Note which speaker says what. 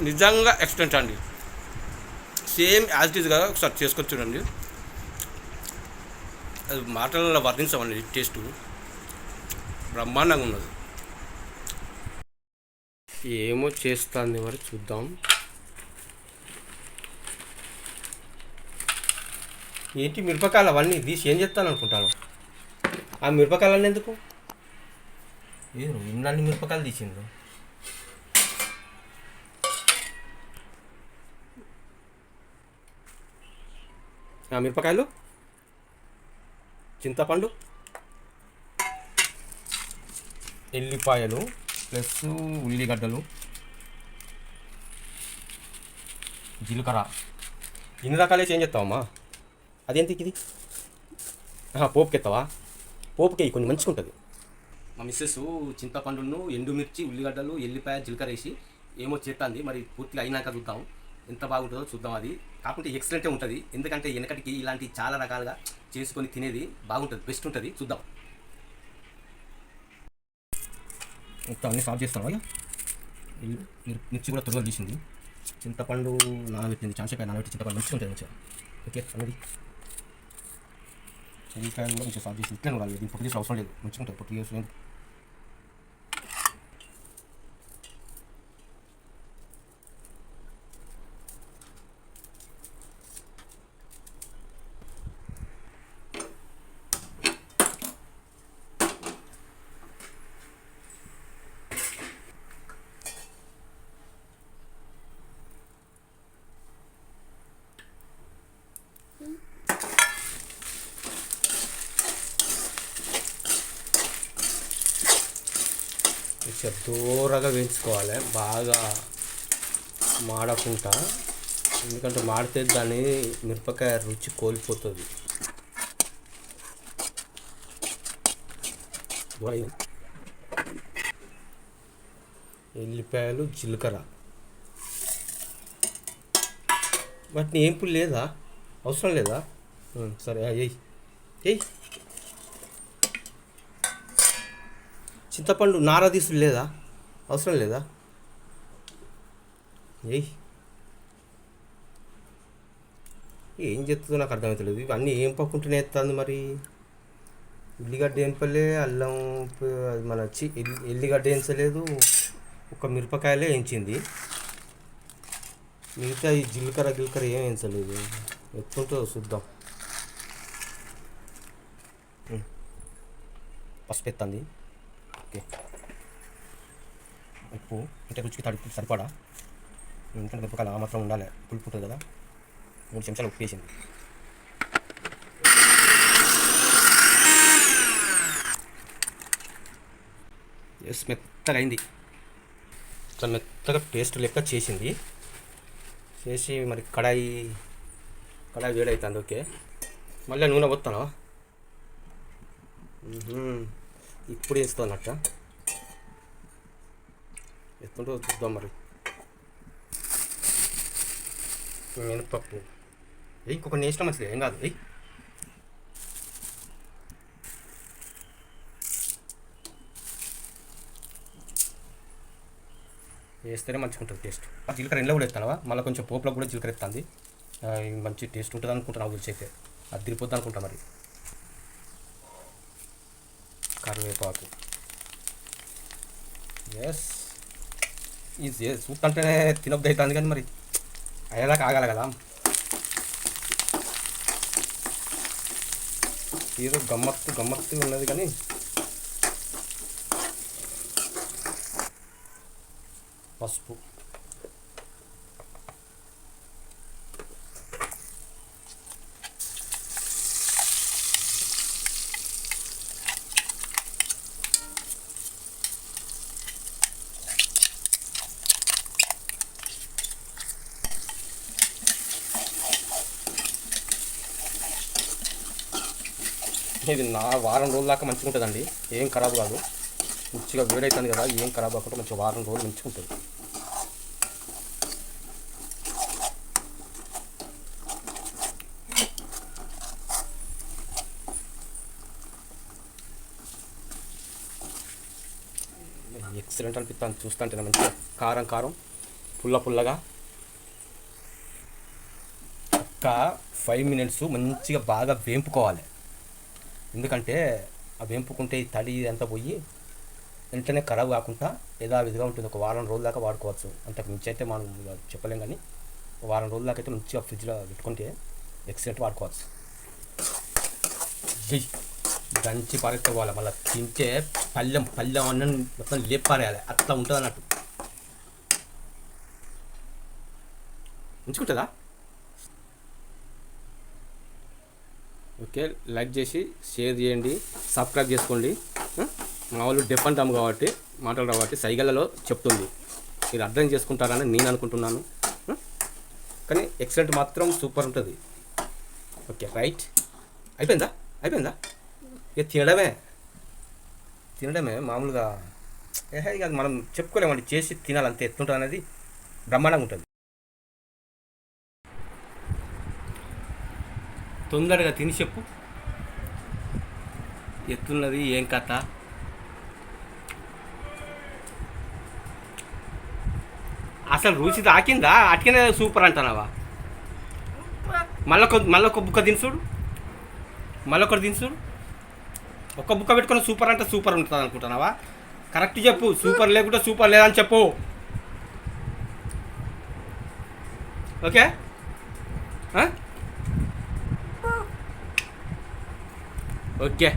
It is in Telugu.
Speaker 1: నిజంగా ఎక్స్టెంట్ అండి. సేమ్ యాజ్ ఇట్ ఈస్గా ఒకసారి చేసుకొని చూడండి. అది మాటలలో వర్ణించమండి టేస్టు. బ్రహ్మాండంగా ఉన్నది. ఏమో చేస్తుంది మరి చూద్దాం. ఏంటి మిరపకాయలు అవన్నీ తీసి ఏం చెప్తాను అనుకుంటాను. ఆ మిరపకాయలన్నీ ఎందుకు ఇన్ని మిరపకాయలు తీసిండ్రు. ఆ మిరపకాయలు, చింతపండు, ఎల్లిపాయలు ప్లస్ ఉల్లిగడ్డలు, జీలకర్ర, ఇన్ని రకాలే చేంజ్ చేస్తావమ్మా. అదేంటి ఇది? పోపుకి ఎత్తావా? పోపుకి కొన్ని మంచిగా ఉంటుంది. మా మిస్సెస్ చింతపండును, ఎండుమిర్చి, ఉల్లిగడ్డలు, ఎల్లిపాయ, జీలకర్ర వేసి ఏమో చేస్తుంది. మరి పూర్తిగా అయినాక చూద్దాం ఎంత బాగుంటుందో చూద్దాం. అది కాకుంటే ఎక్సలెంటే ఉంటుంది. ఎందుకంటే వెనకటికి ఇలాంటి చాలా రకాలుగా చేసుకొని తినేది బాగుంటుంది, బెస్ట్ ఉంటుంది. చూద్దాం. మొత్తం అన్నీ సాల్వ్ చేస్తాను. అయ్యా మిర్చి కూడా త్వరగా తీసింది. చింతపండు నానబెట్టింది, చాన్సేపు నానబెట్టి చింతపండు మంచిగా ఉంటుంది మంచిగా. ఓకే అన్నది చెల్లికాయలు కూడా మంచిగా సాల్వ్ చేసి ఇట్లనే ఉండాలి. దీనికి పొట్టి తీసిన అవసరం లేదు, మంచిగా ఉంటుంది. పొట్టి చేసి దూరగా వేయించుకోవాలి, బాగా మాడకుండా. ఎందుకంటే మాడితే దాని మిరపకాయ రుచి కోల్పోతుంది. ఎల్లిపాయలు, జీలకర్ర, వాటిని ఏంపులు లేదా, అవసరం లేదా? సరే ఎయ్ ఎయ్. చింతపండు నార తీసుడు లేదా, అవసరం లేదా? ఎయ్. ఏం చెప్తుందో నాకు అర్థమవుతలేదు. ఇవన్నీ ఏం పక్కుంటూనే ఎత్తుంది మరి. ఉల్లిగడ్డ ఏంపలే, అల్లం మన ఎల్లిగడ్డ వేయించలేదు, ఒక మిరపకాయలే వేయించింది. మిగతా ఈ జీలకర్ర ఏం వేయించలేదు. ఎత్తుంటో చూద్దాం. పసుపు ఎత్తంది. ఓకే, ఉప్పు అంటే రుచికి సరిపడా. ఎందుకంటే మిరపకాయలు ఆ మాత్రం ఉండాలి, పులుపు ఉంటుంది కదా. 3 చెంచాలు ఉప్పు వేసింది. మెత్తగా అయింది. ఇట్లా మెత్తగా పేస్ట్ లెక్క చేసింది. చేసి మరి కడాయి వేడవుతుంది. ఓకే, మళ్ళీ నూనె పోతాను. ఇప్పుడు వేస్తానట్ట ఎత్తుంటో చూద్దాం. మరి మినపప్పు ఇంకొక నేసిన మంచిది, ఏం కాదు. వేస్తేనే మంచిగా ఉంటుంది టేస్ట్. జీలకర్ర ఇంట్లో కూడా ఎత్తానవా, మళ్ళీ కొంచెం పోపులో కూడా జీలకర్ర ఎత్తుంది. మంచి టేస్ట్ ఉంటుంది అనుకుంటున్నావు, రుచి అయితే అదిరిపోద్ది అనుకుంటా. మరి కరివేపాకు, ఎస్ ఇది సూప్ అంటేనే తినొద్దు అవుతుంది, కానీ మరి అయ్యేదాకా ఆగాలి కదా. ఏదో గమ్మత్తు ఉన్నది, కానీ పసుపు, ఇది వారం రోజుల దాకా మంచిగా ఉంటుందండి, ఏం ఖరాబ్ కాదు. మంచిగా వేడవుతుంది కదా, ఏం ఖరాబ్ కాకుండా మంచిగా వారం రోజులు మంచిగా ఉంటుంది. ఎక్సలెంట్ అనిపిస్తుంది చూస్తుంటే. మంచిగా కారం పుల్లగా ఒక 5 మినిట్స్ మంచిగా బాగా వేంపుకోవాలి. ఎందుకంటే ఆ వేంపుకుంటే ఈ తడి అంతా పోయి వెంటనే ఖరాబ్ కాకుండా యథావిధిగా ఉంటుంది. ఒక వారం రోజుల దాకా వాడుకోవచ్చు. అంతకు మించి అయితే మనం చెప్పలేం, కానీ ఒక వారం రోజుల దాకా అయితే మంచిగా ఫ్రిడ్జ్లో పెట్టుకుంటే ఎక్సలెంట్ వాడుకోవచ్చు. దంచి పారేసుకోవాలి. మళ్ళీ తింటే పళ్ళెం అన్నం మొత్తం లేపారేయాలి, అట్లా ఉంటుంది అన్నట్టు. ఉంచుకుంటుందా? ఓకే, లైక్ చేసి షేర్ చేయండి, సబ్స్క్రైబ్ చేసుకోండి. మా వాళ్ళు డెఫ్ అండ్ డమ్ కాబట్టి మాటలు కాబట్టి సైగలలో చెప్తుంది, మీరు అర్థం చేసుకుంటారని నేను అనుకుంటున్నాను. కానీ ఎక్సలెంట్ మాత్రం సూపర్ ఉంటుంది. ఓకే రైట్, అయిపోయిందా? ఇక తినడమే మామూలుగా. ఇక మనం చెప్పుకోలేమండి, చేసి తినాలంతే. ఎట్లుంటుంది అనేది బ్రహ్మాండంగా ఉంటుంది. తొందరగా తిని చెప్పు ఎట్లున్నది, ఏం కథ. అసలు రుచి తాకిందా? అట్కనే సూపర్ అంటున్నావా? మళ్ళొక బుక్క దినుసుడు, మళ్ళొకటి దినుసుడు. ఒక్క బుక్క పెట్టుకుని సూపర్ అంటే సూపర్ ఉంటుంది అనుకుంటున్నావా? కరెక్ట్ చెప్పు, సూపర్ లేకుంటే సూపర్ లేదని చెప్పు. Okay, okay.